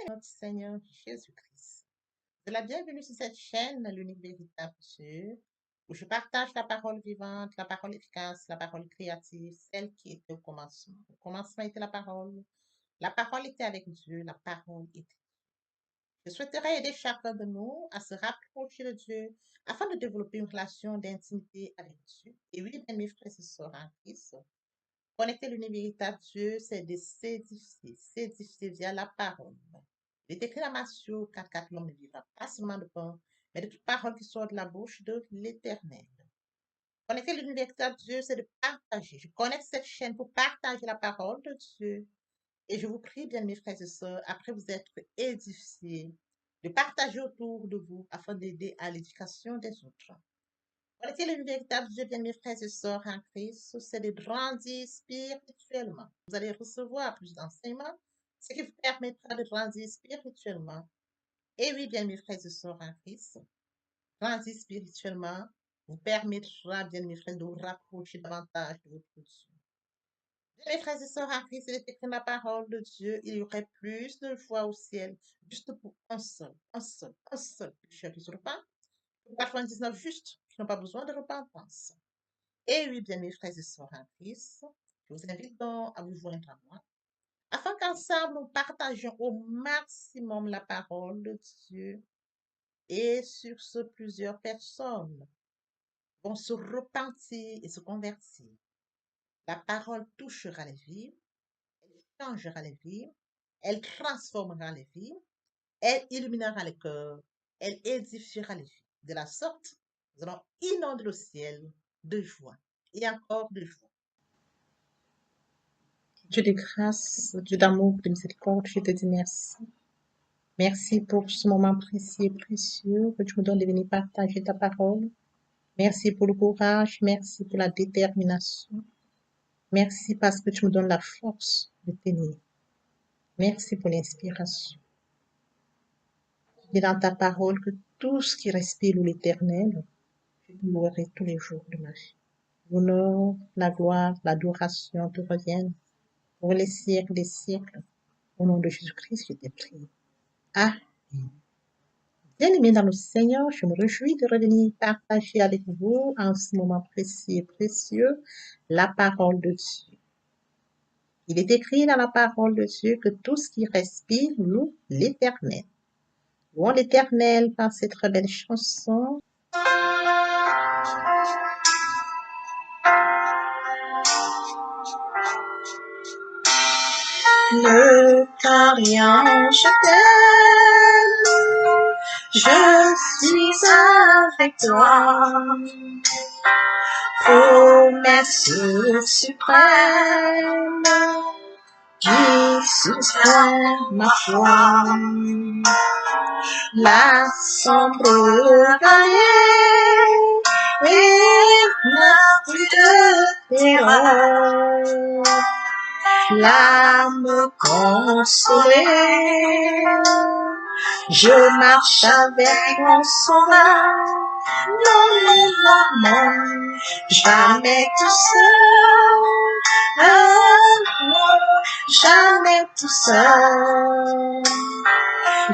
Notre Seigneur Jésus-Christ. De la bienvenue sur cette chaîne, l'unique véritable Dieu, où je partage la parole vivante, la parole efficace, la parole créative, celle qui était au commencement. Au commencement était la parole. La parole était avec Dieu, la parole était. Je souhaiterais aider chacun de nous à se rapprocher de Dieu afin de développer une relation d'intimité avec Dieu. Et oui, bien mes frères et sœurs en Christ, connecter l'univers véritable Dieu, c'est de s'édifier via la parole. Il est écrit dans Matthieu 4, l'homme ne vivra pas seulement de pain, mais de toute parole qui sort de la bouche de l'Éternel. Connecter l'univers véritable Dieu, c'est de partager. Je connecte cette chaîne pour partager la parole de Dieu. Et je vous prie, bien mes frères et sœurs, après vous être édifiés, de partager autour de vous afin d'aider à l'éducation des autres. Connecter le véritable Dieu, bien mes frères et sœurs en Christ, c'est de grandir spirituellement. Vous allez recevoir plus d'enseignements, ce qui vous permettra de grandir spirituellement. Et oui, bien mes frères et sœurs en Christ, grandir spirituellement vous permettra, bien mes frères, de vous rapprocher davantage de votre Dieu. Bien mes frères et sœurs en Christ, il est écrit dans la parole de Dieu, il y aurait plus de joie au ciel, juste pour un seul pécheur qui se repent, pour 99 justes qui n'ont pas besoin de repentance. Et oui, bien mes frères et sœurs en Christ, je vous invite donc à vous joindre à moi, afin qu'ensemble nous partagions au maximum la parole de Dieu. Et sur ce, plusieurs personnes vont se repentir et se convertir. La parole touchera les vies, elle changera les vies, elle transformera les vies, elle illuminera les cœurs, elle édifiera les vies. De la sorte, nous allons inonder le ciel de joie et encore de joie. Dieu de grâce, Dieu d'amour, de miséricorde, je te dis merci. Merci pour ce moment précieux et précieux que tu me donnes de venir partager ta parole. Merci pour le courage, merci pour la détermination. Merci parce que tu me donnes la force de tenir. Merci pour l'inspiration. Tu dis dans ta parole que tout ce qui respire l'Éternel, je te louerai tous les jours de ma vie. L'honneur, la gloire, l'adoration te reviennent pour les siècles des siècles. Au nom de Jésus-Christ, je t'ai prié. Amen. Bien-aimés dans le Seigneur, je me réjouis de revenir partager avec vous en ce moment précis et précieux la parole de Dieu. Il est écrit dans la parole de Dieu que tout ce qui respire loue l'Éternel. Louons l'Éternel par cette très belle chanson. Ne crains rien, je t'aime, je suis avec toi. Promesse suprême qui soutient ma foi. La sombre vallée n'a plus de terreur. L'âme consolée, je marche avec mon sauveur. Non, non, non, non, jamais tout seul. Non, jamais tout seul.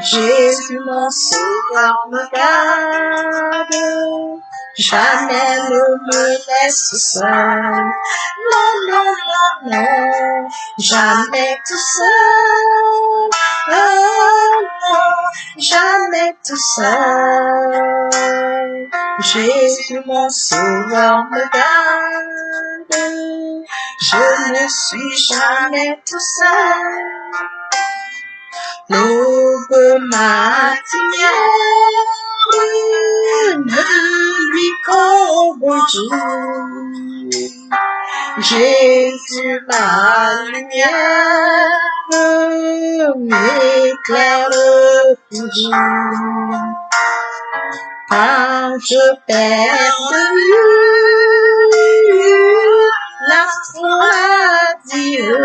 Jésus mon sauveur me garde, jamais ne me laisse seul. Non, non, non, non, jamais tout seul. Non, jamais tout seul. Jésus mon sauveur me garde, je ne suis jamais tout seul. L'aube matinière ne lui qu'au bonjour. Jésus ma lumière m'éclaire toujours. Quand je perds de vue l'astre Dieu,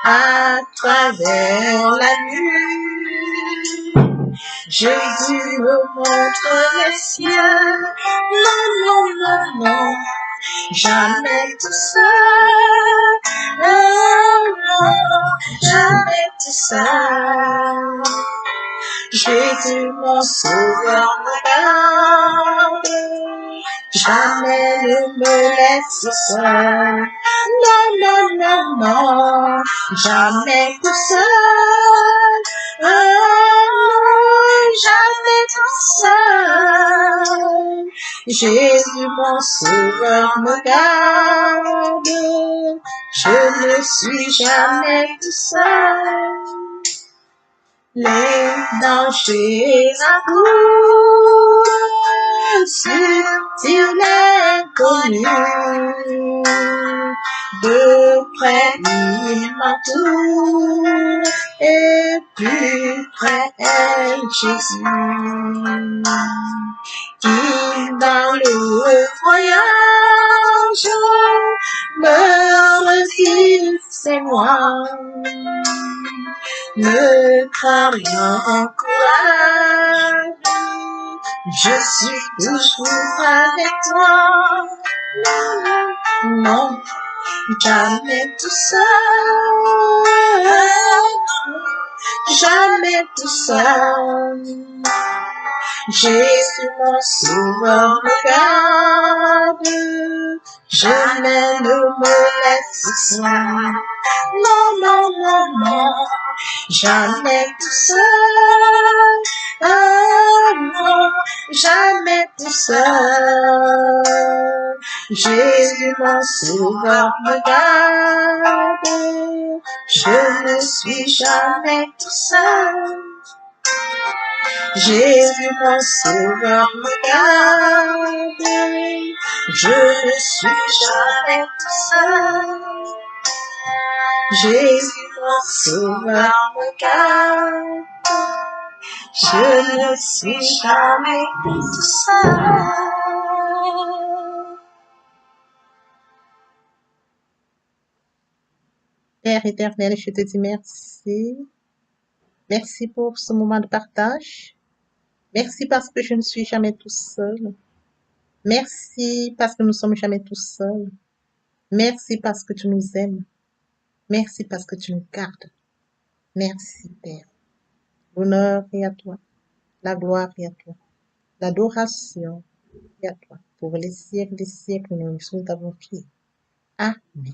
à travers la nuit, Jésus me montre les cieux. Non, non, non, non, jamais tout seul. Non, non, jamais tout seul. Jésus, mon sauveur, me garde. Jamais ne me laisse seul. Non, non, non, non, jamais tout seul. Non, jamais tout seul. Jésus, mon sauveur, me garde. Je ne suis jamais tout seul. Les dangers accourent sur l'inconnu. De près il m'entoure et plus près est Jésus. Qui dans le voyage me redit c'est moi. Ne crains rien, encourage. Je suis toujours avec toi. Non, jamais tout seul. Jamais tout seul. Jésus, mon sauveur, me garde. Jamais ne me laisse seul. Non, non, non, non. Jamais tout seul. Ah non, jamais tout seul. Jésus, mon sauveur, me garde. Je ne suis jamais tout seul. Jésus, mon sauveur, me garde. Je ne suis jamais tout seul. Jésus, mon sauveur, me garde. Je ne suis jamais tout seul. Père éternel, je te dis merci. Merci pour ce moment de partage. Merci parce que je ne suis jamais tout seul. Merci parce que nous ne sommes jamais tout seuls. Merci parce que tu nous aimes. Merci parce que tu nous gardes. Merci, Père. L'honneur est à toi. La gloire est à toi. L'adoration est à toi. Pour les siècles des siècles, nous t'avons prié. Amen.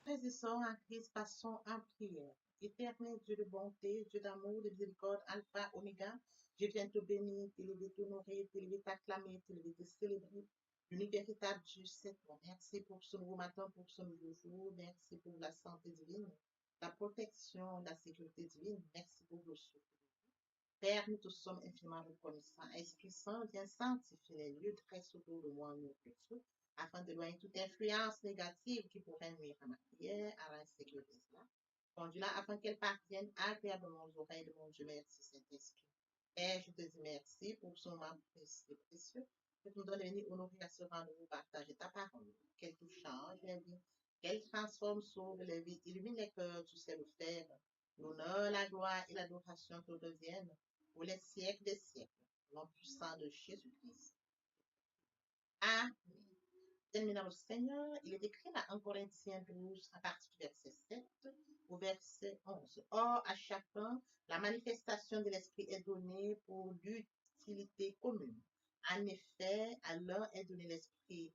Frères et sœurs en Christ, passons en prière. Éternel Dieu de bonté, Dieu d'amour, de miséricorde, Alpha, Oméga, je viens te bénir, t'élever, t'honorer, t'élever, t'acclamer, t'élever, te célébrer. L'unique véritable Dieu, c'est toi. Merci pour ce nouveau matin, pour ce nouveau jour. Merci pour la santé divine, la protection, la sécurité divine. Merci pour le souffle. Père, nous te sommes infiniment reconnaissants. Esprit Saint, viens sanctifier les lieux très autour de moi, nous tous, afin d'éloigner toute influence négative qui pourrait nuire à ma prière, à la sécurité cela. Conduis-la afin qu'elle parvienne agréablement aux oreilles de mon Dieu. Merci, Saint-Esprit. Père, je te dis merci pour ce moment précieux que tu nous donnes de venir honorer à ce rendez-vous, partager ta parole, qu'elle tout change les vies, qu'elle transforme, sauve les vies, illumine les cœurs, tu sais le faire. L'honneur, la gloire et l'adoration te reviennent pour les siècles des siècles, au nom puissant de Jésus-Christ. Amen. Terminant le Seigneur, il est écrit dans 1 Corinthiens 12, à partir du verset 7 au verset 11. Or, à chacun, la manifestation de l'Esprit est donnée pour l'utilité commune. En effet, à l'un est donné l'Esprit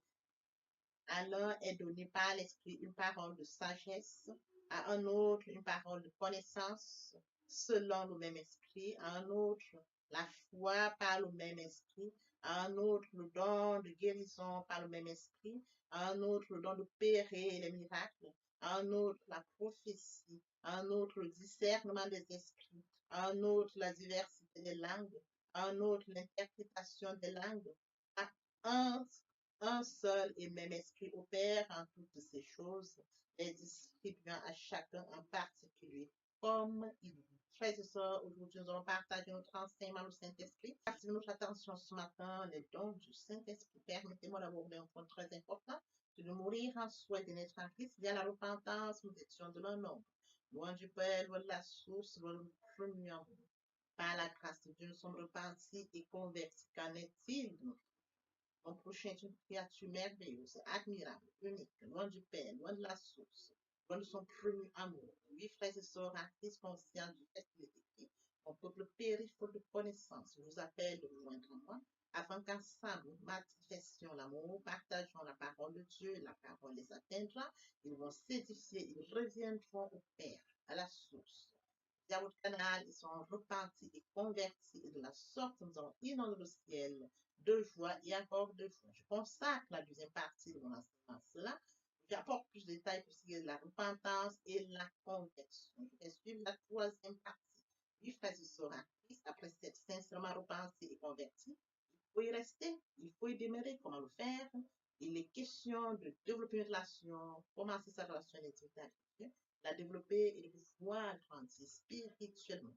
à l'un est donné par l'Esprit une parole de sagesse, à un autre une parole de connaissance, selon le même Esprit, à un autre la foi par le même Esprit, à un autre le don de guérison par le même Esprit, à un autre le don de pérer les miracles, à un autre la prophétie, à un autre le discernement des esprits, à un autre la diversité des langues, à un autre l'interprétation des langues, à un un seul et même esprit opère en toutes ces choses, les distribuant à chacun en particulier, comme il veut. Frères et sœurs, aujourd'hui, nous allons partager notre enseignement au Saint-Esprit. Activez notre attention ce matin, les dons du Saint-Esprit. Permettez-moi d'aborder un point très important, c'est de mourir en soi et de naître en Christ. Via la repentance, nous étions de leur nombre. Loin du Père, loin de la source, loin du premier amour. Par la grâce de Dieu, nous sommes repentis et convertis. Qu'en est-il de notre mon prochain est une créature merveilleuse, admirable, unique, loin du Père, loin de la source, loin de son premier amour. Oui, frères et sœurs, en Christ, conscient du fait qu'il est écrit, mon peuple périt faute de connaissance. Je vous appelle de vous joindre à moi, afin qu'ensemble, nous manifestions l'amour, partageons la parole de Dieu, la parole les atteindra, ils vont s'édifier, ils reviendront au Père, à la source. Via votre canal, ils sont repentis et convertis, et de la sorte, nous avons inondé le ciel de joie et encore de joie. Je consacre la deuxième partie de mon enseignement à cela. J'apporte plus de détails pour ce qui est de la repentance et la conversion. Je vais suivre la troisième partie. Oui, frères et sœurs en Christ, après s'être sincèrement repenti et converti, il faut y rester, il faut y demeurer. Comment le faire? Il est question de développer une relation, commencer sa relation avec Dieu, la développer et de pouvoir grandir spirituellement.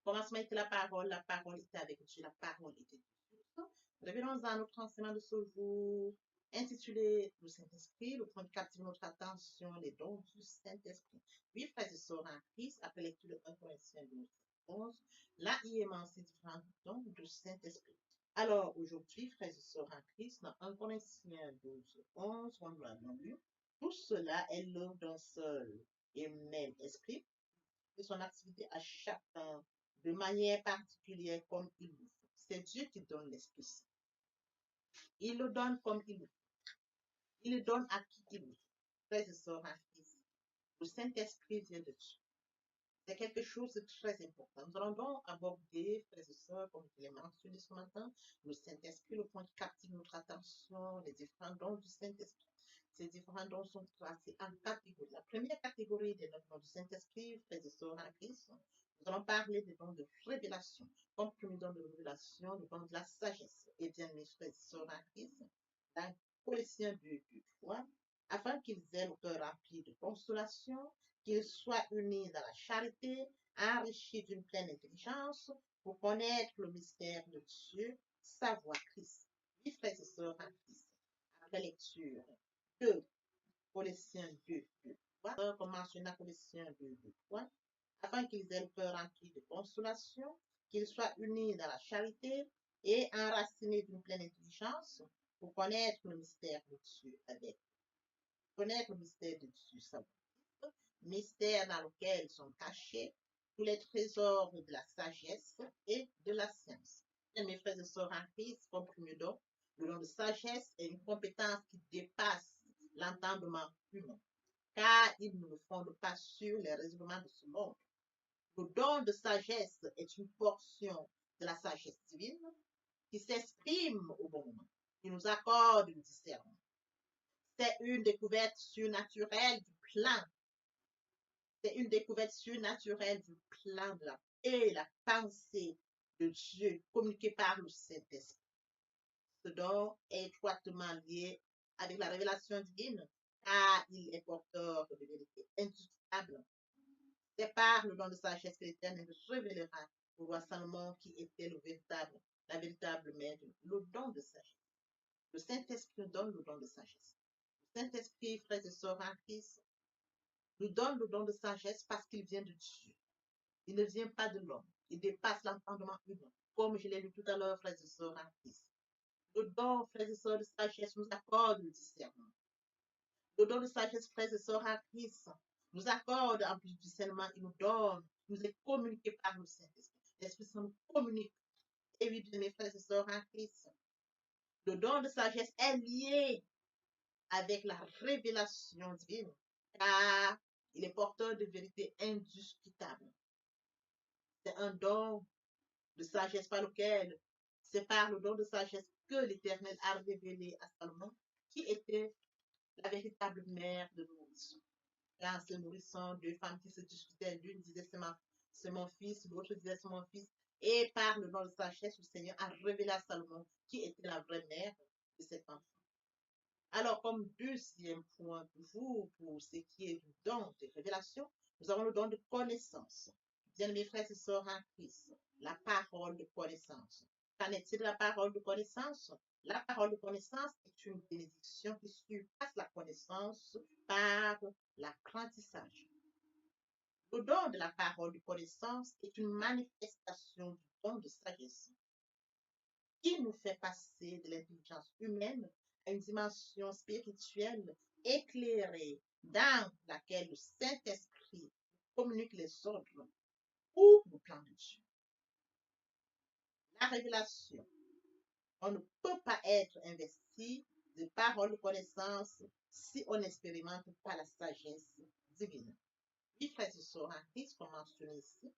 Au commencement était la parole était avec Dieu, la parole était Dieu. Revenons à notre enseignement de ce jour, intitulé Le Saint-Esprit, le point de captive notre attention, les dons du Saint-Esprit. Oui, frères et sœurs en Christ, après lecture de 1 Corinthiens 12, 11, là, il est mentionné différents dons du Saint-Esprit. Alors, aujourd'hui, frères et sœurs en Christ, dans 1 Corinthiens 12, 11, on l'a lu, tout cela est l'œuvre d'un seul et même esprit, et son activité à chacun de manière particulière comme il le faut. C'est Dieu qui donne l'Esprit. Il le donne comme il le faut. Il le donne à qui il le faut. Frères et sœurs en Christ, le Saint-Esprit vient de Dieu. C'est quelque chose de très important. Nous allons donc aborder, frères et sœurs, comme je l'ai mentionné ce matin, le Saint-Esprit, le point qui captive notre attention, les différents dons du Saint-Esprit. Ces différents dons sont classés en catégories. La première catégorie des dons du Saint-Esprit, frères et sœurs en Christ, nous allons parler des dons de révélation. Comme premier don de révélation, le don de la sagesse. Et bien, mes frères et sœurs en Christ, dans Colossiens 2:3, afin qu'ils aient le cœur rempli de consolation, qu'ils soient unis dans la charité, enrichis d'une pleine intelligence, pour connaître le mystère de Dieu, savoir Christ. Oui, frères et sœurs en Christ, après lecture de Colossiens 2:3, comme mentionné dans Colossiens 2:3, afin qu'ils aient le cœur rempli de consolation, qu'ils soient unis dans la charité et enracinés d'une pleine intelligence, pour connaître le mystère de Dieu avec. Connaître le mystère de Dieu, savoir mystère dans lequel sont cachés tous les trésors de la sagesse et de la science. Et mes frères et sœurs en Christ, comme premier don, le don de sagesse est une compétence qui dépasse l'entendement humain, car il ne le fonde pas sur les raisonnements de ce monde. Le don de sagesse est une portion de la sagesse divine qui s'exprime au bon moment, qui nous accorde le discernement. C'est une découverte surnaturelle du plan. C'est une découverte surnaturelle du plan de la pensée de Dieu communiquée par le Saint-Esprit. Ce don est étroitement lié avec la révélation divine, car il est porteur de vérité indiscutable. C'est par le don de sagesse que l'Éternel révélera au roi Salomon qui était la véritable mère, le don de sagesse. Le Saint-Esprit donne le don de sagesse. Le Saint-Esprit, frères et sœurs en Christ, nous donne le don de sagesse parce qu'il vient de Dieu. Il ne vient pas de l'homme. Il dépasse l'entendement humain. Comme je l'ai lu tout à l'heure, frères et sœurs en Christ. Le don, frères et sœurs de sagesse, nous accorde le discernement. Le don de sagesse, frères et sœurs en Christ, nous accorde en plus du discernement, il nous donne, il nous est communiqué par le Saint-Esprit. L'Esprit Saint nous communique. Et oui, bien mes frères et sœurs en Christ, le don de sagesse est lié avec la révélation divine, car il est porteur de vérité indiscutable. C'est un don de sagesse par lequel, c'est par le don de sagesse que l'Éternel a révélé à Salomon qui était la véritable mère de nourrisson. Là, en se nourrissant, deux femmes qui se disputaient, l'une disait c'est mon fils, l'autre disait c'est mon fils. Et par le don de sagesse, le Seigneur a révélé à Salomon qui était la vraie mère de cet enfant. Alors, comme deuxième point toujours pour ce qui est du don de révélation, nous avons le don de connaissance. Bien, mes frères et sœurs en Christ, la parole de connaissance. Qu'en est-il de la parole de connaissance? La parole de connaissance est une bénédiction qui surpasse la connaissance par l'apprentissage. Le don de la parole de connaissance est une manifestation du don de sagesse qui nous fait passer de l'intelligence humaine à une dimension spirituelle éclairée dans laquelle le Saint-Esprit communique les ordres ou le plan de Dieu. La révélation. On ne peut pas être investi de paroles de connaissance si on n'expérimente pas la sagesse divine. Oui, frères et sœurs en Christ, comme mentionné ici,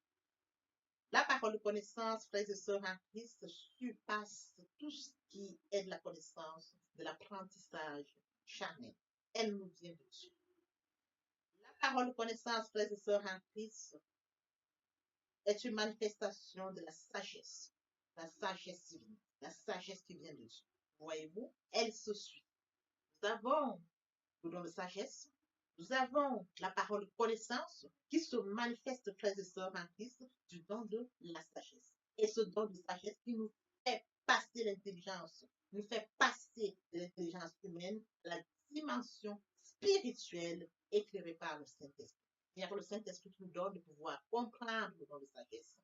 la parole de connaissance, frères et sœurs en Christ, surpasse tout ce qui est de la connaissance, de l'apprentissage charnel. Elle nous vient de Dieu. La parole de connaissance, frères et sœurs en Christ, est une manifestation de la sagesse divine, la sagesse qui vient de Dieu. Voyez-vous, elle se suit. Nous avons le don de sagesse, nous avons la parole de connaissance qui se manifeste, frères et sœurs en Christ, du don de la sagesse. Et ce don de sagesse qui nous fait passer l'intelligence, nous fait passer de l'intelligence humaine à la dimension spirituelle éclairée par le Saint-Esprit. C'est-à-dire que le Saint-Esprit nous donne de pouvoir comprendre le don de sagesse.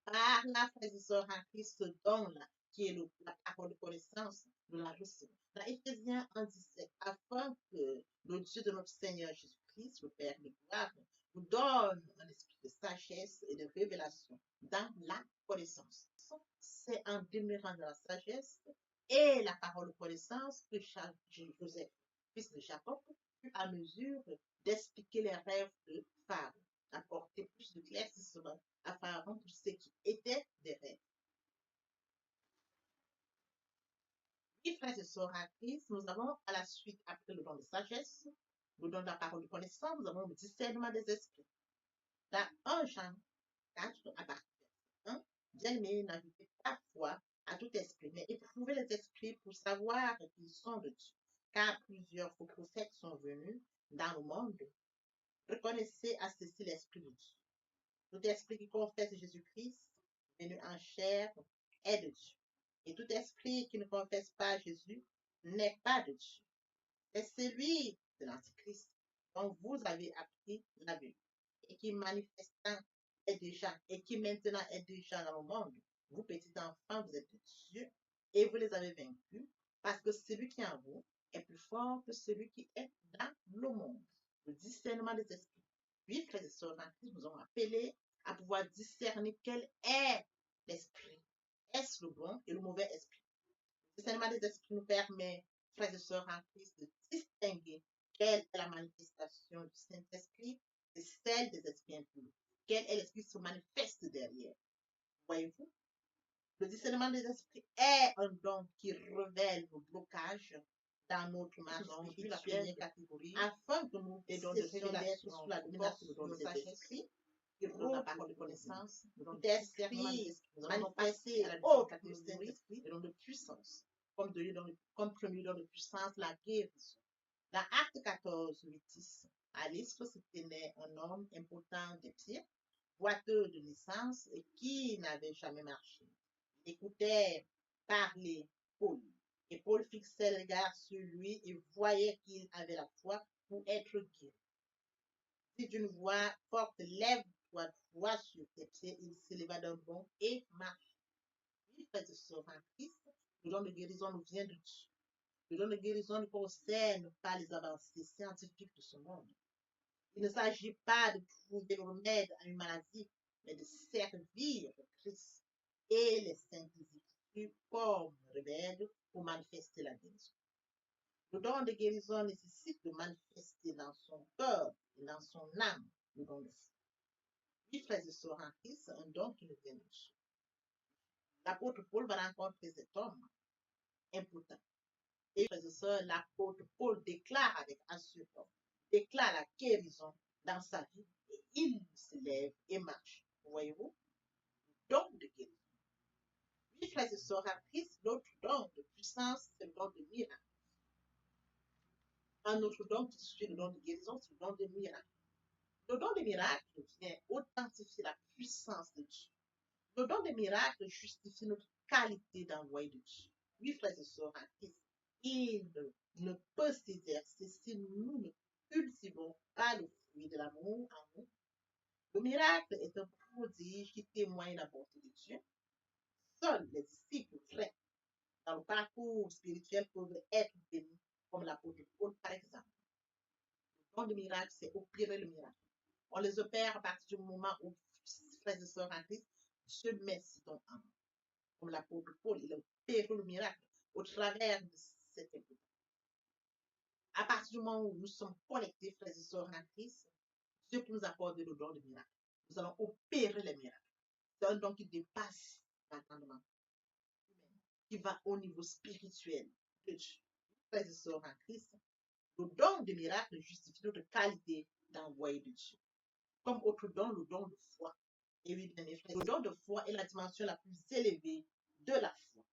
Par la frères et sœurs en Christ, ce don-là, qui est la parole de connaissance, nous la recevons. Dans Éphésiens 1,17, afin que le Dieu de notre Seigneur Jésus-Christ, le Père de gloire, nous donne un esprit de sagesse et de révélation dans la connaissance. C'est en demeurant dans la sagesse et la parole de connaissance que Joseph, fils de Jacob, fut à mesure d'expliquer les rêves de Pharaon, apporter plus de claircissement à Pharaon pour ce qui était des rêves. Oui, frères et sœurs en Christ, nous avons à la suite, après le don de sagesse, le don de la parole de connaissance, nous avons le discernement des esprits. Dans 1 Jean 4, à partir de 1, bien-aimés, n'ajoutez pas foi à tout esprit, mais éprouvez les esprits pour savoir qu'ils sont de Dieu. Car plusieurs faux prophètes sont venus dans le monde. Reconnaissez à ceci l'esprit de Dieu. Tout esprit qui confesse Jésus-Christ, venu en chair, est de Dieu. Et tout esprit qui ne confesse pas Jésus n'est pas de Dieu. C'est celui de l'Antichrist dont vous avez appris la vue et qui manifestant et qui maintenant est déjà dans le monde. Vous, petits enfants, vous êtes de Dieu et vous les avez vaincus parce que celui qui est en vous est plus fort que celui qui est dans le monde. Le discernement des esprits. Oui, frères et sœurs, nous avons appelé à pouvoir discerner quel est l'esprit. Est-ce le bon et le mauvais esprit? Le discernement des esprits nous permet, frères et sœurs en Christ, de distinguer quelle est la manifestation du Saint-Esprit et celle des esprits impurs. Quel est l'esprit qui se manifeste derrière? Voyez-vous? Le discernement des esprits est un don qui révèle nos blocages dans notre marche spirituelle afin que nous cessions d'être sous la domination des esprits qui rôdent la parole de connaissance, d'esprit manifesté autre que le Saint-Esprit, et donc de puissance, comme premier don de puissance, la guérison. Dans Acte 14, 8, à l'Istre se tenait un homme important des pieds, boiteux de naissance et qui n'avait jamais marché. Il écoutait parler Paul. Et Paul fixait le regard sur lui et voyait qu'il avait la foi pour être guéri. Dit d'une voix forte, lève-toi, toi sur tes pieds, il s'éleva d'un bond et marcha. Oui, frères et sœurs en Christ, le don de guérison nous vient de Dieu. Le don de guérison ne concerne pas les avancées scientifiques de ce monde. Il ne s'agit pas de trouver le remède à une maladie, mais de servir Christ et les saintes écritures comme remède pour manifester la guérison. Le don de guérison nécessite de manifester dans son cœur et dans son âme le don de foi. Oui, frères et sœurs en Christ, c'est un don qui nous vient de Dieu. L'apôtre Paul va rencontrer cet homme important. Et frères et sœurs, l'apôtre Paul déclare avec assurance, déclare la guérison dans sa vie et il se lève et marche. Voyez-vous? Don de guérison. Oui, frères et sœurs en Christ, l'autre don de puissance, c'est le don de miracle. Un autre don qui suit le don de guérison, c'est le don de miracle. Le don de miracle vient authentifier la puissance de Dieu. Le don de miracle justifie notre qualité d'envoyé de Dieu. Oui, frères et sœurs en Christ, il ne peut s'exercer si nous ne cultivons pas le fruit de l'amour en nous. Le miracle est un prodige qui témoigne la bonté de Dieu. Seuls les disciples vrais dans le parcours spirituel peuvent être bénis, comme l'apôtre Paul par exemple. Le don de miracle, c'est opérer le miracle. On les opère à partir du moment où, frères et sœurs en Christ, Dieu met sur ton âme. Comme l'apôtre Paul, il a opéré le miracle au travers de cette époque. À partir du moment où nous sommes connectés, frères et sœurs en Christ, Dieu peut nous accorder le don de miracle. Nous allons opérer les miracles. C'est un don qui dépasse l'entendement humain, qui va au niveau spirituel de Dieu. Frères et sœurs en Christ, le don de miracle justifie notre qualité d'envoyé de Dieu. Comme autre don, le don de foi. Et oui, bien mes frères, le don de foi est la dimension la plus élevée de la foi.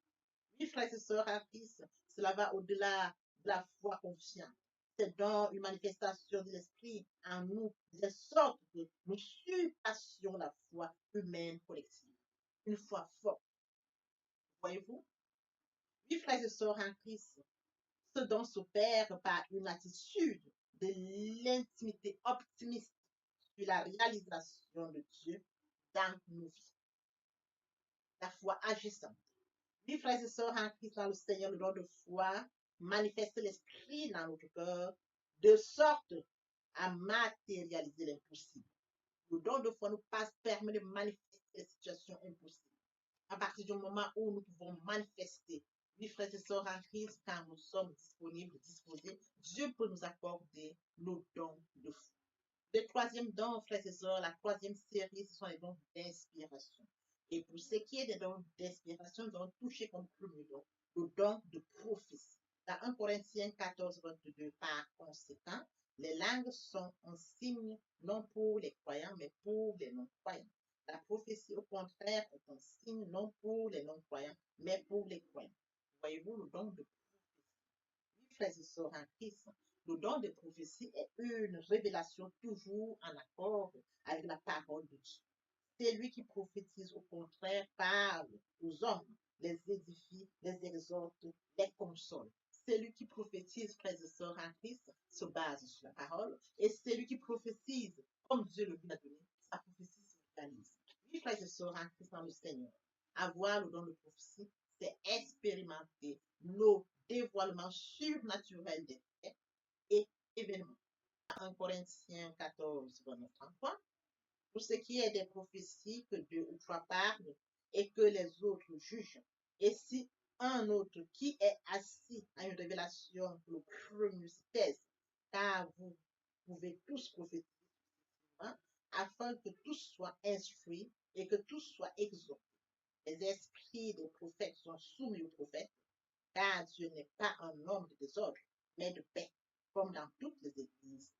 Oui, frères et sœurs en Christ, cela va au-delà de la foi confiante. C'est dans une manifestation de l'esprit en nous, de sorte que nous surpassions la foi humaine collective. Une foi forte. Voyez-vous? Oui, frères et sœurs en Christ, ce don s'opère par une attitude de l'intimité optimiste sur la réalisation de Dieu dans nos vies. La foi agissante. Oui, frères et sœurs en Christ dans le Seigneur, le don de foi manifeste l'esprit dans notre cœur de sorte à matérialiser l'impossible. Le don de foi nous permet de manifester les situations impossibles. À partir du moment où nous pouvons manifester, oui, frères et sœurs en Christ, quand nous sommes disponibles, disposés, Dieu peut nous accorder nos dons de foi. Le troisième don, frères et sœurs, la troisième série, ce sont les dons d'inspiration. Et pour ce qui est des dons d'inspiration, nous allons toucher comme premier don le don de prophétie. Dans 1 Corinthiens 14, 22, par conséquent, les langues sont un signe non pour les croyants, mais pour les non-croyants. La prophétie, au contraire, est un signe non pour les non-croyants, mais pour les croyants. Voyez-vous le don de prophétie? Frères et sœurs en Christ, le don de prophétie est une révélation toujours en accord avec la parole de Dieu. C'est lui qui prophétise, au contraire, parle aux hommes, les édifie, les exhorte, les console. Celui qui prophétise, frères et sœurs en Christ, se base sur la parole, et celui qui prophétise, comme Dieu le lui a donné, sa prophétie se réalise. Oui, frères et sœurs en Christ dans le Seigneur, avoir le don de prophétie, c'est expérimenter nos dévoilements surnaturels des faits et événements. 1 Corinthiens 14, 29, 33. Pour ce qui est des prophéties, que deux ou trois parlent et que les autres jugent. Et si un autre qui est assis à une révélation, le premier se taise, car vous pouvez tous prophétiser, hein, afin que tous soient instruits et que tous soient exhortés. Les esprits des prophètes sont soumis aux prophètes, car Dieu n'est pas un homme de désordre, mais de paix, comme dans toutes les églises.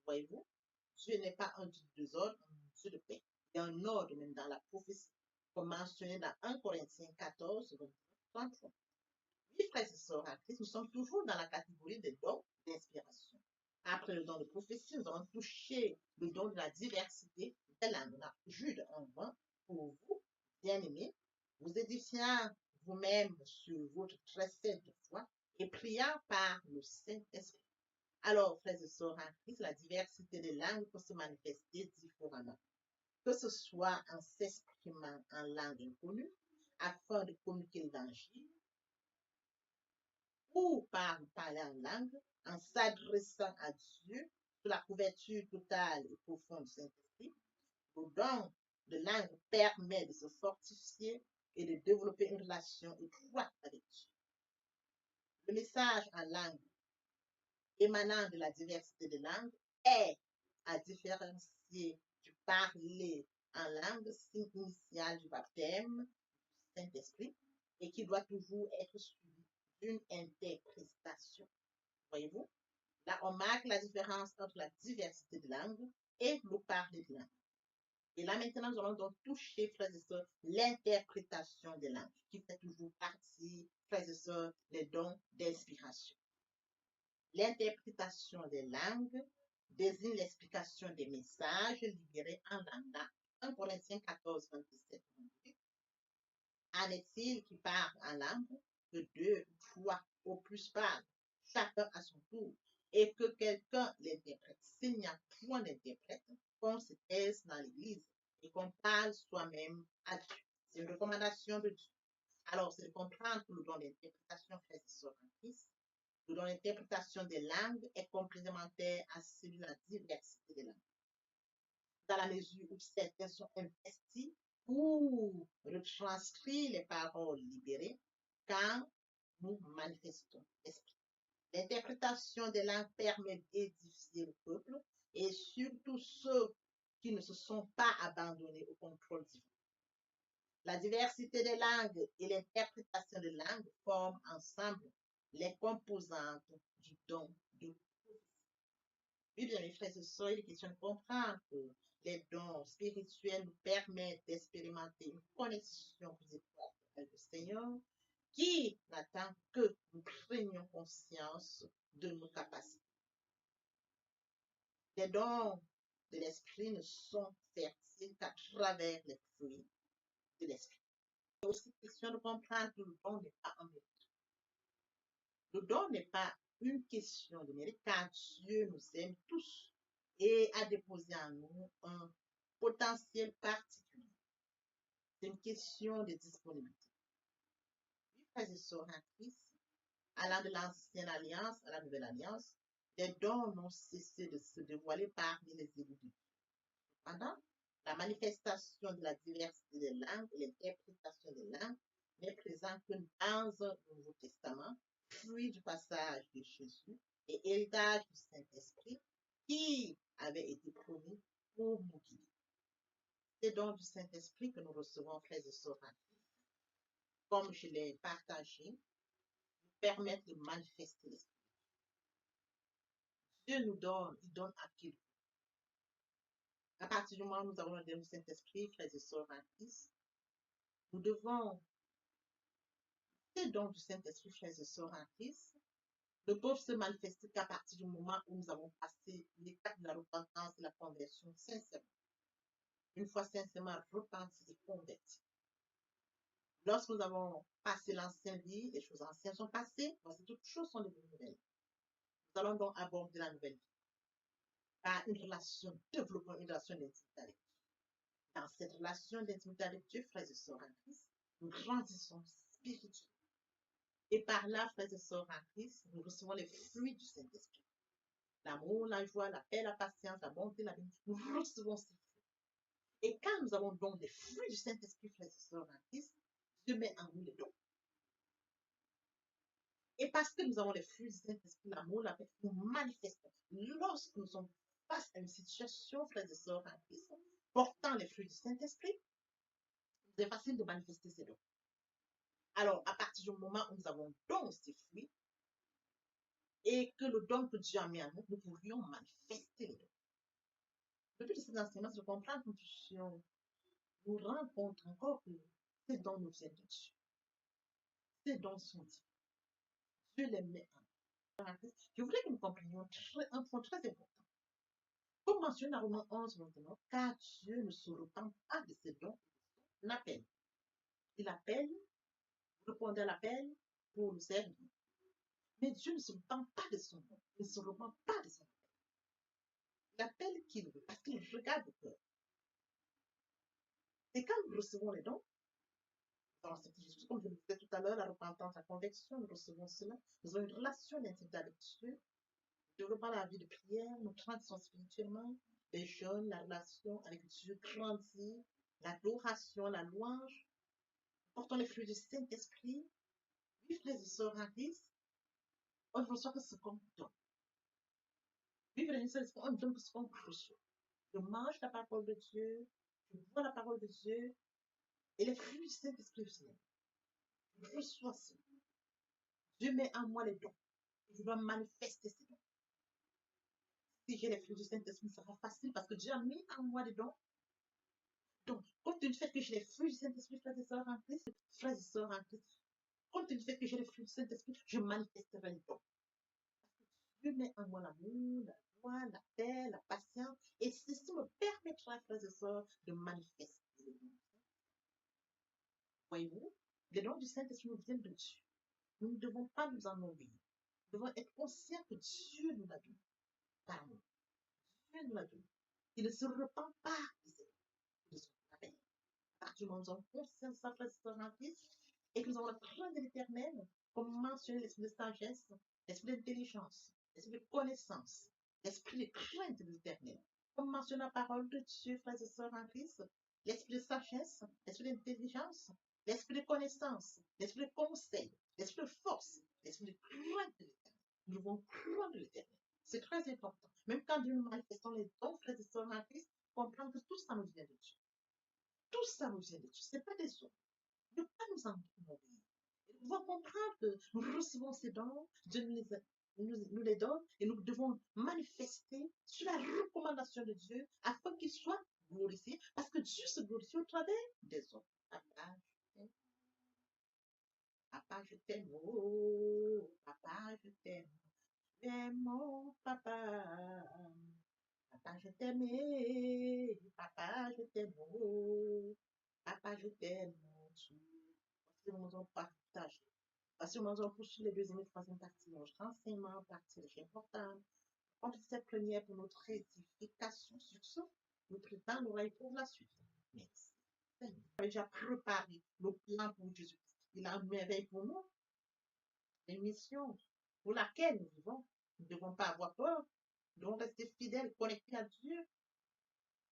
Voyez-vous? Dieu n'est pas un Dieu de désordre, un Dieu de paix. Il y a un ordre même dans la prophétie, comme mentionné dans 1 Corinthiens 14, 33. Oui, frères et sœurs en Christ, nous sommes toujours dans la catégorie des dons d'inspiration. Après le don de prophétie, nous allons toucher le don de la diversité des langues. On a Jude 1:20 pour vous, bien-aimés, vous édifiant vous-même sur votre très sainte foi et priant par le Saint-Esprit. Alors, frères et sœurs en Christ, la diversité des langues peut se manifester différemment, que ce soit en s'exprimant en langue inconnue afin de communiquer l'évangile, ou par parler en langue, en s'adressant à Dieu sous la couverture totale et profonde du Saint-Esprit. Le don de langue permet de se fortifier et de développer une relation étroite avec Dieu. Le message en langue émanant de la diversité des langues est à différencier du parler en langue, signe initial du baptême du Saint-Esprit, et qui doit toujours être suivi d'une interprétation. Voyez-vous? Là, on marque la différence entre la diversité de langues et le parler de langue. Et là, maintenant, nous allons donc toucher, frères et sœurs, l'interprétation des langues, qui fait toujours partie, frères et sœurs, des dons d'inspiration. L'interprétation des langues désigne l'explication des messages libérés en langue. 1 Corinthiens 14, 27, 28. En est-il qui parle en langue, que deux ou trois au plus parlent, chacun à son tour, et que quelqu'un l'interprète. S'il n'y a point d'interprète, qu'on se taise dans l'église et qu'on parle soi-même à Dieu. C'est une recommandation de Dieu. Alors, c'est de comprendre que le don d'interprétation, frères et sœurs en Christ, le don d'interprétation des langues est complémentaire à celui de la diversité des langues. dans la mesure où certains sont investis pour retranscrire les paroles libérées quand nous manifestons l'esprit. L'interprétation des langues permet d'édifier le peuple et surtout ceux qui ne se sont pas abandonnés au contrôle divin. La diversité des langues et l'interprétation des langues forment ensemble les composantes du don de prophétie. Oui, bien, mes frères et sœurs, il est question de comprendre que les dons spirituels nous permettent d'expérimenter une connexion plus étroite avec le Seigneur qui n'attend que nous prenions conscience de nos capacités. Les dons de l'esprit ne sont fertiles qu'à travers les fruits de l'esprit. C'est aussi question de comprendre que le don n'est pas un mérite. Le don n'est pas une question de mérite car Dieu nous aime tous et a déposé en nous un potentiel particulier. C'est une question de disponibilité. Oui, frères et sœurs en Christ, allant de l'ancienne alliance à la nouvelle alliance, les dons n'ont cessé de se dévoiler parmi les érudits. Cependant, la manifestation de la diversité des langues et l'interprétation des langues n'est présente que dans le Nouveau Testament, fruit du passage de Jésus et héritage du Saint-Esprit qui avait été promis pour nous guider. C'est donc du Saint-Esprit que nous recevons, frères et sœurs, comme je l'ai partagé, nous permettent de manifester l'Esprit. Dieu nous donne, il donne à qui? À partir du moment où nous avons le Saint-Esprit, frères et sœurs en Christ, nous devons, ces dons du Saint-Esprit, frères et sœurs en Christ, ne peuvent se manifester qu'à partir du moment où nous avons passé l'étape de la repentance et la conversion sincèrement. Une fois sincèrement repenti et converti. Lorsque nous avons passé l'ancienne vie, les choses anciennes sont passées, voici toutes choses sont devenues nouvelles. Nous allons donc aborder la nouvelle vie par une relation, développons une relation d'intimité avec Dieu. Dans cette relation d'intimité avec Dieu, frères et sœurs en Christ, nous grandissons spirituellement. Et par là, frères et sœurs en Christ, nous recevons les fruits du Saint-Esprit. L'amour, la joie, la paix, la patience, la bonté, la bénédiction. Nous recevons ces fruits. Et quand nous avons donc les fruits du Saint-Esprit, frères et sœurs en Christ, Dieu met en nous les dons. Et parce que nous avons les fruits du Saint-Esprit, l'amour, la paix, nous manifestons. Lorsque nous sommes face à une situation, frères et sœurs en Christ, portant les fruits du Saint-Esprit, c'est facile de manifester ces dons. Alors, à partir du moment où nous avons donc ces fruits, et que le don que Dieu a mis en nous, nous pourrions manifester les dons. Le but de cet enseignement, c'est de comprendre que nous puissions nous rendre compte encore que ces dons nous viennent de Dieu. Ces dons sont divins. Dieu les met en nous. Je voudrais que nous comprenions un point très important. Comme mentionné dans Romains 11 maintenant, car Dieu ne se repent pas de ses dons, il appelle. Il appelle, vous répondez à l'appel pour nous servir. Mais Dieu ne se repent pas de son don. Il ne se repent pas de son appel. Il appelle qui veut, parce qu'il regarde le cœur. Et quand nous recevons les dons, dans cette Jésus, comme je le disais tout à l'heure, la repentance, la conversion, nous recevons cela. Nous avons une relation d'intimité avec Dieu. Développant la vie de prière, nous grandissons spirituellement. Les jeunes, la relation avec Dieu grandit. L'adoration, la louange. Portons les fruits du Saint-Esprit. Oui, frères et sœurs en Christ, on ne reçoit que ce qu'on donne. Oui, frères et sœurs, on ne donne que ce qu'on reçoit. Je mange la parole de Dieu, je bois la parole de Dieu, et les fruits du Saint-Esprit viennent. Je reçois ça. Dieu met en moi les dons. Je dois manifester ces dons. Si j'ai les fruits du Saint-Esprit, ça sera facile parce que Dieu a mis en moi des dons. Donc, compte tenu du fait que j'ai les fruits du Saint-Esprit, frères et sœurs en Christ, frères et sœurs en Christ, compte tenu du fait que j'ai les fruits du Saint-Esprit, je manifesterai les dons. Dieu met en moi l'amour, la joie, la paix, la patience, et ceci me permettra, frères et sœurs, de manifester les dons. Voyez-vous, les dons du Saint-Esprit nous viennent de Dieu. Nous ne devons pas nous en ennuyer. Nous devons être conscients que Dieu nous l'a donné. Par nous. Dieu nous l'a donné. Il ne se repent pas de son appel. À partir du moment où nous avons conscience de sa présence en Christ et que nous avons la crainte de l'éternel, comme mentionné l'esprit de sagesse, l'esprit d'intelligence, l'esprit de connaissance, l'esprit de crainte de l'éternel. Comme mentionne la parole de Dieu, frères et sœurs en Christ, l'esprit de sagesse, l'esprit d'intelligence, l'esprit de connaissance, l'esprit de conseil, l'esprit de force, l'esprit de crainte de l'éternel. Nous devons craindre l'éternel. C'est très important. Même quand nous manifestons les dons, frères et sœurs en Christ, comprendre que tout ça nous vient de Dieu. Tout ça nous vient de Dieu. Ce n'est pas des hommes. Ne pas nous en obéir. Nous devons comprendre que nous recevons ces dons, Dieu nous les donne et nous devons manifester sur la recommandation de Dieu afin qu'il soit glorifié parce que Dieu se glorifie au travers des hommes. Papa, je t'aime. Oh, papa, je t'aime. Tu es mon papa. Papa, je t'aime. Papa, je t'aime. Oh, papa, je t'aime. Nous allons partager. Parce que nous allons poursuivre les deuxième et troisième parties. Notre enseignement partie est important. Quand cette première pour notre édification sur ce, nous préparons l'oreille pour la suite. Merci. Il a déjà préparé le plan pour Jésus. Il a une merveille pour nous, une mission pour laquelle nous vivons. Nous ne devons pas avoir peur. Nous devons rester fidèles, connectés à Dieu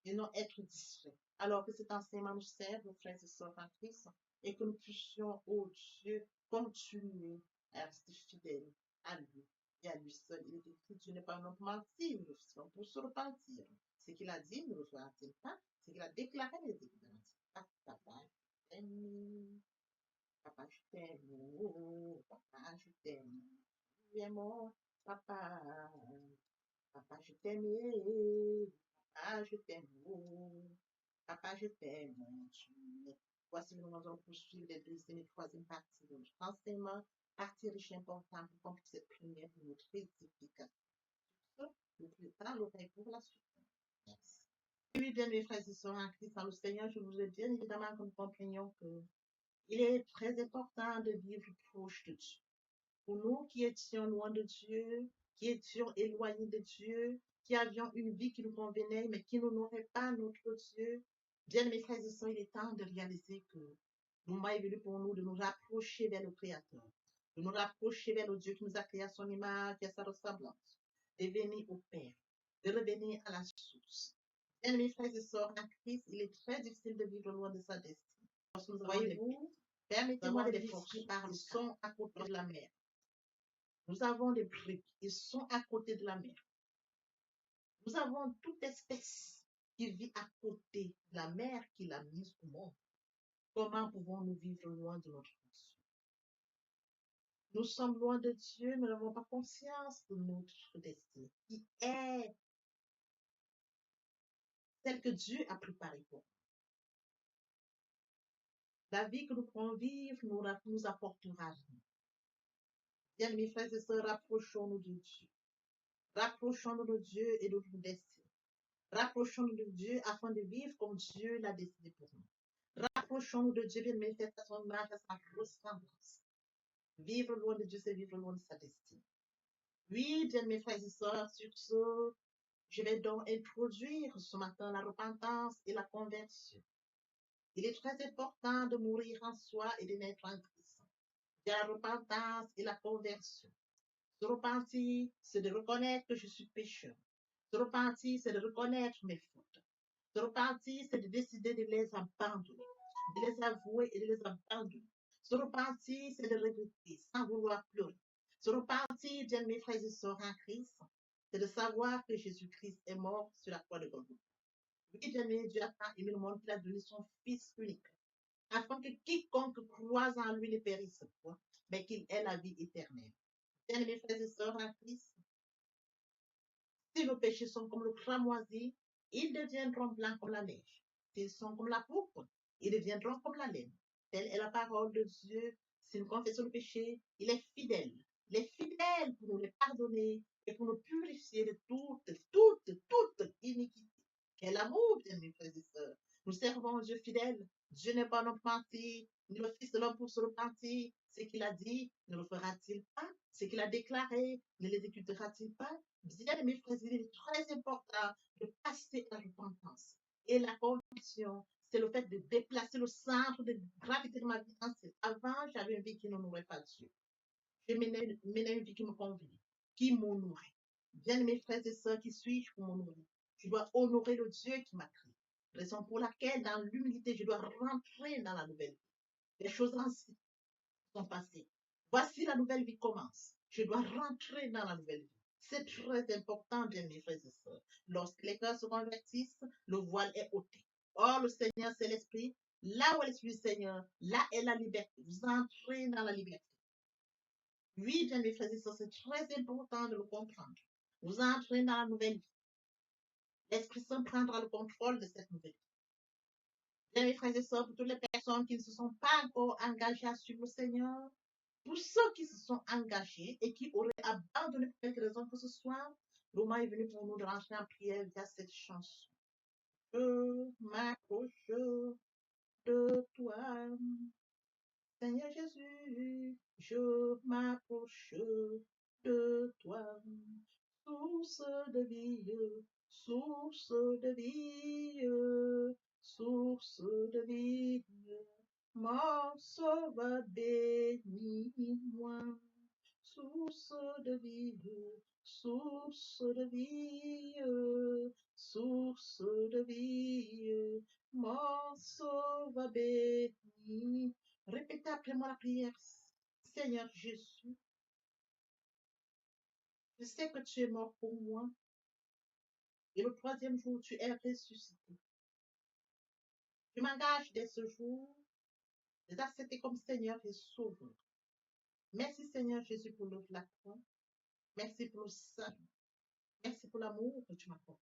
et non être distraits. Alors que cet enseignement nous serve, nos frères et sœurs en Christ, et que nous puissions, oh Dieu, continuer à rester fidèles à lui et à lui seul. Il est écrit, Dieu n'est pas un homme pour mentir, nous le faisons pour se repentir. Ce qu'il a dit, ne le fera-t-il pas? Ce qu'il a déclaré, ne le déclarera-t-il pas? Papa, je t'aime. Papa, je t'aime. Oh, papa, je t'aime. Tu es mon papa. Papa, je t'aime. Papa, je t'aime. Oh, papa, je t'aime. Voici, nous allons poursuivre les deuxième et troisième parties de notre enseignement. Partie riche et importante pour compléter cette première pour notre édification. Nous préparons l'oreille pour la suite. Merci. Oui, bien, mes frères et sœurs en Christ, dans le Seigneur, je vous ai bien évidemment que nous comprenions que il est très important de vivre proche de Dieu. Pour nous qui étions loin de Dieu, qui étions éloignés de Dieu, qui avions une vie qui nous convenait, mais qui n'honorait pas notre Dieu, bien mes frères et sœurs, il est temps de réaliser que le moment est venu pour nous de nous rapprocher vers le Créateur, de nous rapprocher vers le Dieu qui nous a créé à son image et à sa ressemblance, de venir au Père, de revenir à la source. Bien mes frères et sœurs, en Christ, il est très difficile de vivre loin de sa destinée. Voyez-vous, permettez-moi de l'illustrer par le son à côté de la mer. Nous avons des briques, ils sont à côté de la mer. Nous avons toute espèce qui vit à côté de la mer qu'il a mise au monde. Comment pouvons-nous vivre loin de notre Dieu? Nous sommes loin de Dieu, nous n'avons pas conscience de notre destinée, qui est celle que Dieu a préparée pour nous. La vie que nous pourrons vivre nous apportera rien. Bien, mes frères et sœurs, rapprochons-nous de Dieu. Rapprochons-nous de Dieu et de notre destinée. Rapprochons-nous de Dieu afin de vivre comme Dieu l'a décidé pour nous. Rapprochons-nous de Dieu, bien manifester à son image, à sa ressemblance. Vivre loin de Dieu, c'est vivre loin de sa destinée. Oui, bien mes frères et sœurs, sur ce, je vais donc introduire ce matin la repentance et la conversion. Il est très important de mourir en soi et de naître en Christ. La repentance et la conversion. Se repentir, c'est de reconnaître que je suis pécheur. Se repentir, c'est de reconnaître mes fautes. Se repentir, c'est de décider de les abandonner, de les avouer et de les abandonner. Se repentir, c'est de regretter sans vouloir pleurer. Se repentir, bien mes frères et sœurs en Christ, c'est de savoir que Jésus-Christ est mort sur la croix de Golgotha. Oui, bien mes Dieu a tant aimé le monde qu'il a donné son Fils unique, afin que quiconque croise en lui ne périsse point, mais qu'il ait la vie éternelle. Bien mes frères et sœurs en Christ, si nos péchés sont comme le cramoisi, ils deviendront blancs comme la neige. S'ils sont comme la pourpre, ils deviendront comme la laine. Telle est la parole de Dieu. Si nous confessons le péché, il est fidèle. Il est fidèle pour nous les pardonner et pour nous purifier de toute iniquité. Quel amour, bien mes frères et sœurs. Nous servons un Dieu fidèle. Dieu n'est pas un homme menti, ni le Fils de l'homme pour se repentir. Ce qu'il a dit, ne le fera-t-il pas? Ce qu'il a déclaré, ne l'exécutera-t-il pas? Bien, mes frères, il est très important de passer à la repentance. Et la conviction, c'est le fait de déplacer le centre de gravité de ma vie. Avant, j'avais une vie qui n'honorait pas Dieu. Je menais une vie qui me convenait, qui m'honorait. Bien, mes frères et sœurs, qui suis-je pour m'honorer? Je dois honorer le Dieu qui m'a créé. Raison pour laquelle, dans l'humilité, je dois rentrer dans la nouvelle vie. Les choses anciennes sont passées. Voici la nouvelle vie commence. Je dois rentrer dans la nouvelle vie. C'est très important, bien mes frères et sœurs. Lorsque les cœurs se convertissent, le voile est ôté. Or, le Seigneur, c'est l'Esprit. Là où est l'Esprit du Seigneur, là est la liberté. Vous entrez dans la liberté. Oui, bien mes frères et sœurs, c'est très important de le comprendre. Vous entrez dans la nouvelle vie. L'Esprit Saint prendra le contrôle de cette nouvelle vie. Bien mes frères et sœurs, pour toutes les personnes qui ne se sont pas encore engagées à suivre le Seigneur, pour ceux qui se sont engagés et qui auraient abandonné pour quelque raison que ce soit, le moment est venu pour nous de rentrer en prière via cette chanson. Je m'approche de toi, Seigneur Jésus, je m'approche de toi, source de vie, source de vie, source de vie, mon sauveur bénis-moi, source de vie, source de vie, source de vie, mon sauveur bénis. Répétez après moi la prière. Seigneur Jésus, je sais que tu es mort pour moi et le troisième jour tu es ressuscité. Je m'engage dès ce jour de t'accepter comme Seigneur et Sauveur. Merci Seigneur Jésus pour l'œuvre de la croix. Merci pour le sang. Merci pour l'amour que tu m'apportes.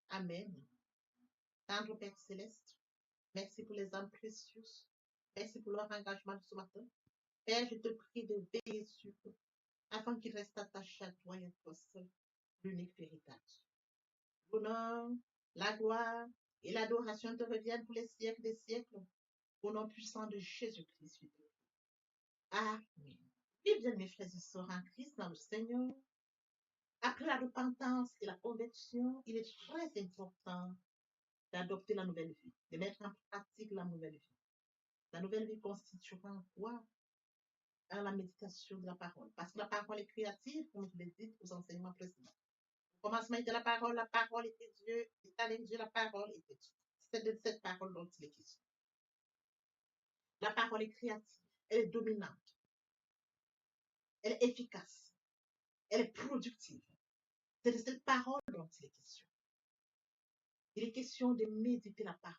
Amen. Tendre Père Céleste, merci pour les âmes précieuses. Merci pour leur engagement de ce matin. Père, je te prie de veiller sur eux afin qu'ils restent attachés à toi et à toi seul, l'unique véritable. L'honneur, la gloire et l'adoration te reviennent pour les siècles des siècles, au nom puissant de Jésus-Christ. Amen. Et bien, mes frères et sœurs en Christ, dans le Seigneur, après la repentance et la conversion, il est très important d'adopter la nouvelle vie, de mettre en pratique la nouvelle vie. La nouvelle vie constituera en quoi? À la méditation de la parole. Parce que la parole est créative, comme je l'ai dit aux enseignements précédents. Au commencement était la parole était Dieu, et avec Dieu, la parole était Dieu. C'est de cette parole dont il est question. La parole est créative, elle est dominante, elle est efficace, elle est productive. C'est de cette parole dont il est question. Il est question de méditer la parole.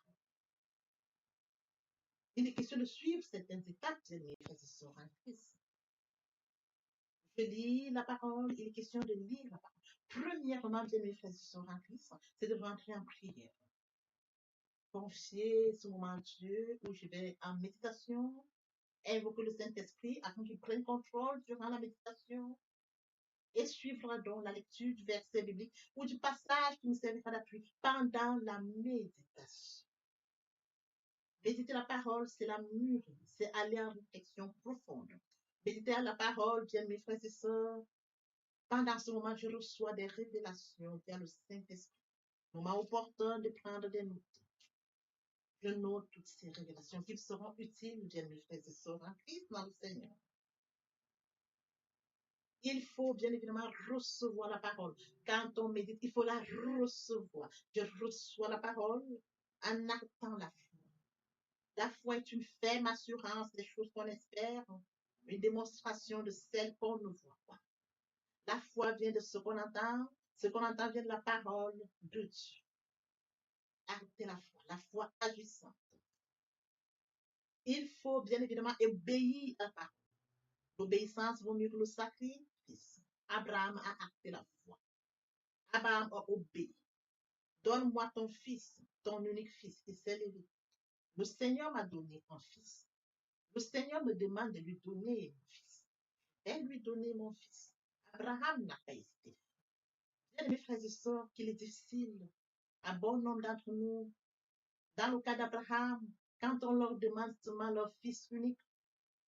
Il est question de suivre certaines étapes de mes frères et sœurs en Christ. Je lis la parole, il est question de lire la parole. Premièrement, bien mes frères et sœurs en Christ, c'est de rentrer en prière. Confier ce moment à Dieu où je vais en méditation, invoquer le Saint-Esprit afin qu'il prenne contrôle durant la méditation et suivre donc la lecture du verset biblique ou du passage qui nous servira d'appui pendant la méditation. Méditer la parole, c'est la mûrir, c'est aller en réflexion profonde. Méditer la parole, bien mes frères et sœurs, pendant ce moment, je reçois des révélations via le Saint-Esprit. Moment opportun de prendre des notes. Je note toutes ces révélations qui seront utiles, bien mes frères et sœurs, en Christ dans le Seigneur. Il faut bien évidemment recevoir la parole. Quand on médite, il faut la recevoir. Je reçois la parole en actant la foi. La foi est une ferme assurance des choses qu'on espère, une démonstration de celles qu'on ne voit pas. La foi vient de ce qu'on entend vient de la parole de Dieu. Arrêtez la foi agissante. Il faut bien évidemment obéir à la parole. L'obéissance vaut mieux que le sacrifice. Abraham a acté la foi. Abraham a obéi. Donne-moi ton fils, ton unique fils, qui s'est levé. Le Seigneur m'a donné un fils. Le Seigneur me demande de lui donner mon fils. Je vais lui donner mon fils. Abraham n'a pas hésité. Bien, mes frères et sœurs, qu'il est difficile à bon nombre d'entre nous, dans le cas d'Abraham, quand on leur demande seulement leur fils unique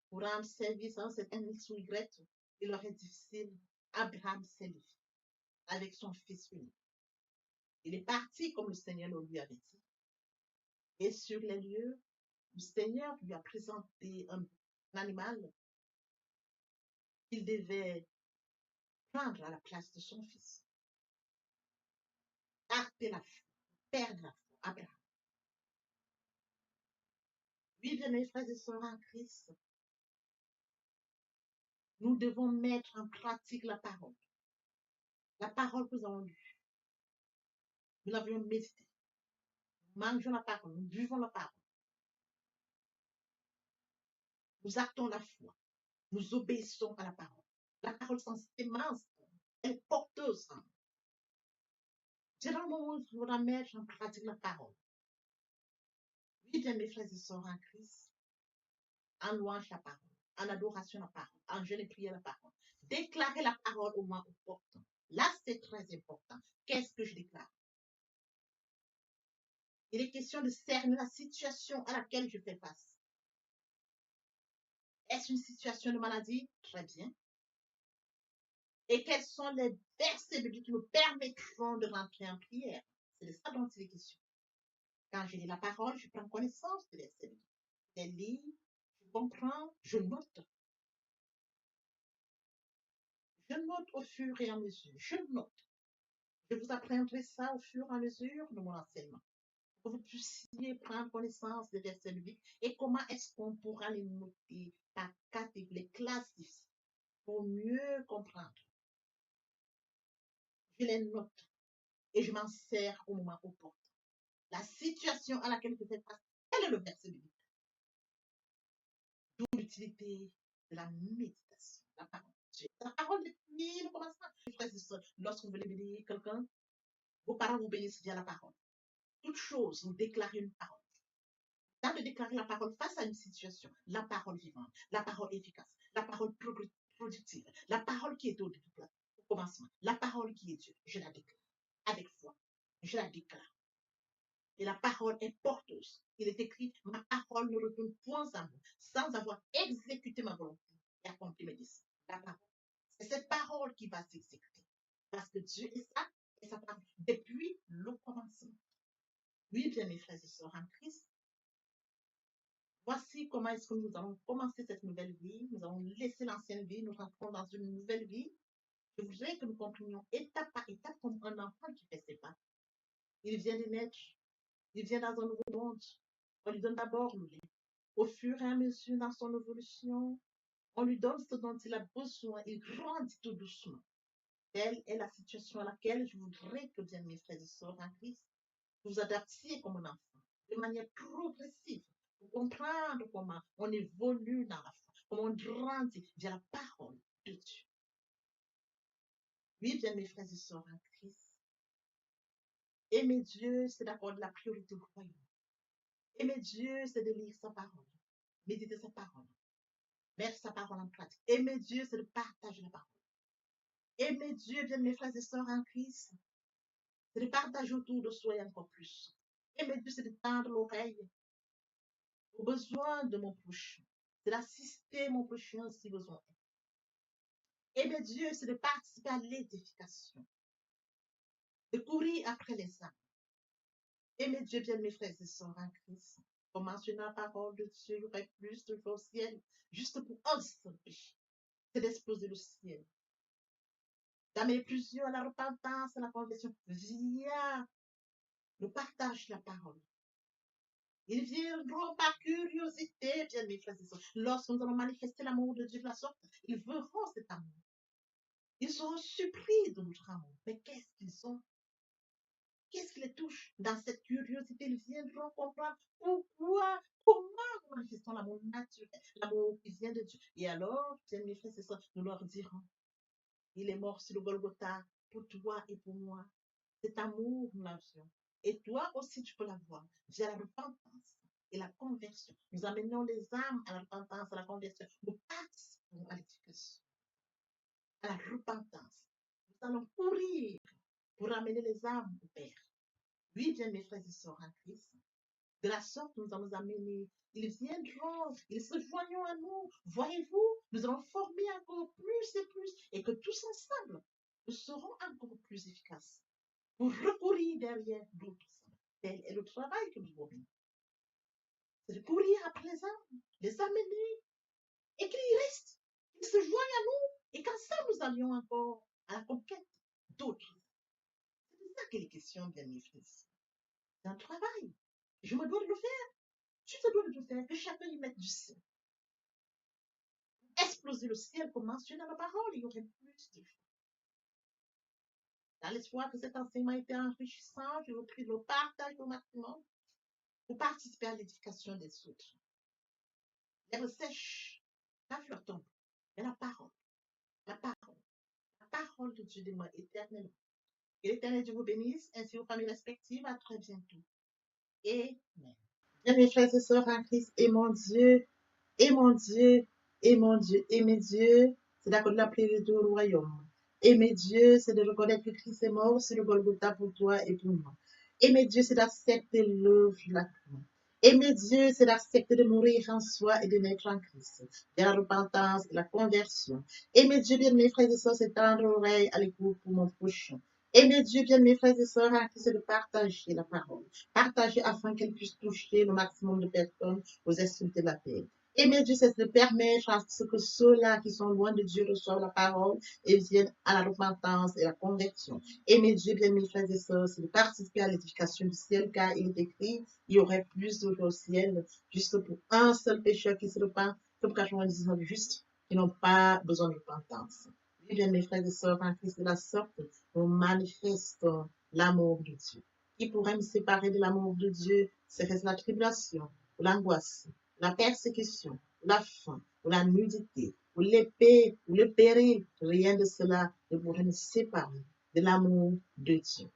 pour rendre service à un certain X ou Y, il leur est difficile. Abraham s'est levé avec son fils unique. Il est parti comme le Seigneur le lui avait dit. Et sur les lieux, le Seigneur lui a présenté un animal qu'il devait prendre à la place de son fils. Arrêtez la foi, perdre la foi. Abraham. Oui, bien mes frères et sœurs en Christ, nous devons mettre en pratique la parole. La parole que nous avons lue. Nous l'avions méditée. Nous mangeons la parole, nous buvons la parole. Nous actons la foi. Nous obéissons à la parole. La parole sans sémence, elle est porteuse. C'est dans le moment où il faudra mettre en pratique la parole. Oui, bien mes frères et sœurs en Christ, en louange la parole, en adoration la parole, en jeûne et prière la parole. Déclarer la parole au moins opportun. Là, c'est très important. Qu'est-ce que je déclare? Il est question de cerner la situation à laquelle je fais face. Est-ce une situation de maladie? Très bien. Et quels sont les versets bibliques qui me permettront de rentrer en prière? C'est de ça dont il est question. Quand je lis la parole, je prends connaissance des versets bibliques. Je les lis, je comprends, je note. Je note au fur et à mesure. Je note. Je vous apprendrai ça au fur et à mesure de mon enseignement. Pour que vous puissiez prendre connaissance des versets bibliques et comment est-ce qu'on pourra les noter par catégorie, les classifier pour mieux comprendre. Je les note et je m'en sers au moment opportun. La situation à laquelle je fais face, quel est le verset biblique? D'où l'utilité de la méditation, la parole. La parole depuis le commencement. Lorsque vous voulez bénir quelqu'un, vos parents vous bénissent via la parole. Toute chose, vous déclarez une parole. Dans de déclarer la parole face à une situation, la parole vivante, la parole efficace, la parole productive, la parole qui est au commencement, la parole qui est Dieu, je la déclare avec foi. Je la déclare. Et la parole est porteuse. Il est écrit, ma parole ne retourne point à moi, sans avoir exécuté ma volonté et accompli mes désirs. La parole. C'est cette parole qui va s'exécuter. Parce que Dieu est ça, et sa parole, depuis le commencement. Oui, bien mes frères et sœurs en Christ, voici comment est-ce que nous allons commencer cette nouvelle vie. Nous allons laisser l'ancienne vie, nous rentrons dans une nouvelle vie. Je voudrais que nous comprenions étape par étape comme un enfant qui fait ses pas. Il vient de naître, il vient dans un nouveau monde. On lui donne d'abord le lait. Au fur et à mesure dans son évolution, on lui donne ce dont il a besoin. Il grandit tout doucement. Telle est la situation à laquelle je voudrais que, bien mes frères et sœurs en Christ, vous adaptiez comme un enfant, de manière progressive, pour comprendre comment on évolue dans la foi, comment on grandit via la parole de Dieu. Oui, bien mes frères et sœurs en Christ, aimer Dieu, c'est d'accorder la priorité au royaume. Aimer Dieu, c'est de lire sa parole, méditer sa parole, mettre sa parole en pratique. Aimer Dieu, c'est de partager la parole. Aimer Dieu, bien mes frères et sœurs en Christ, c'est de partager autour de soi et encore plus. Aimer Dieu, c'est de tendre l'oreille aux besoins de mon prochain. C'est d'assister mon prochain si besoin est. Aimer Dieu, c'est de participer à l'édification, de courir après les âmes. Aimer Dieu, bien mes frères et sœurs en Christ. Pour mentionner la parole de Dieu, il y aurait plus de au ciel, juste pour un seul péché. C'est d'exploser le ciel. D'amener plusieurs à la repentance, à la conversion, via le partage de la parole. Ils viendront par curiosité, bien mes frères et sœurs. Lorsque nous allons manifester l'amour de Dieu de la sorte, ils verront cet amour. Ils seront surpris de notre amour. Mais qu'est-ce qu'ils ont? Qu'est-ce qui les touche? Dans cette curiosité, ils viendront comprendre pourquoi, comment nous manifestons l'amour naturel, l'amour qui vient de Dieu. Et alors, bien mes frères et sœurs, nous leur dirons, il est mort sur le Golgotha pour toi et pour moi. Cet amour, nous l'avions. Et toi aussi, tu peux l'avoir via la repentance et la conversion. Nous amenons les âmes à la repentance, à la conversion. Nous participons à l'éducation, à la repentance. Nous allons courir pour amener les âmes au Père. Oui, bien mes frères et sœurs en Christ. De la sorte, nous allons amener. Ils viendront, ils se joindront à nous. Voyez-vous, nous allons former encore plus et plus. Et que tous ensemble, nous serons encore plus efficaces pour recourir derrière d'autres. Tel est le travail que nous avons. C'est de courir après les amener, et qu'ils restent, qu'ils se joignent à nous, et qu'ensemble nous allions encore à la conquête d'autres. ça que les questions, bien mes frères. C'est un travail. Je me dois de le faire. Tu te dois de le faire. Que chacun y mette du sien. Exploser le ciel, comme mentionné dans la parole, il y aurait plus de choses. Dans l'espoir que cet enseignement était enrichissant, je vous prie de le partager au maximum pour participer à l'édification des autres. L'herbe sèche, la fleur tombe, mais la parole de Dieu demeure éternellement. Que l'Éternel Dieu vous bénisse, ainsi vos familles respectives. À très bientôt. Amen. Bien, mes frères et sœurs en Christ, et mon Dieu, et mon Dieu, et mon Dieu, aimer Dieu, c'est d'accorder la prière au royaume. Aimer Dieu, c'est de reconnaître que Christ est mort sur le Golgotha pour toi et pour moi. Aimer Dieu, c'est d'accepter l'œuvre de la croix. Aimer Dieu, c'est d'accepter de mourir en soi et de naître en Christ, de la repentance et la conversion. Aimer Dieu, bien mes frères et sœurs, c'est tendre l'oreille à l'écoute pour mon prochain. Aimer Dieu, bien mes frères et sœurs, c'est de partager la parole. Partager afin qu'elle puisse toucher le maximum de personnes aux esprits de la paix. Aimer Dieu, c'est de permettre à ce que ceux-là qui sont loin de Dieu reçoivent la parole et viennent à la repentance et la conversion. Aimer Dieu, bien mes frères et sœurs, c'est de participer à l'édification du ciel, car il est écrit, il y aurait plus d'eau au ciel, juste pour un seul pécheur qui se repent, que pour 99 justes qui n'ont pas besoin de repentance. Oui, bien mes frères et sœurs, en Christ de la sorte, nous manifestons l'amour de Dieu. Qui pourrait me séparer de l'amour de Dieu? Serait-ce la tribulation, ou l'angoisse, la persécution, la faim, ou la nudité, ou l'épée, ou le péril? Rien de cela ne pourrait nous séparer de l'amour de Dieu.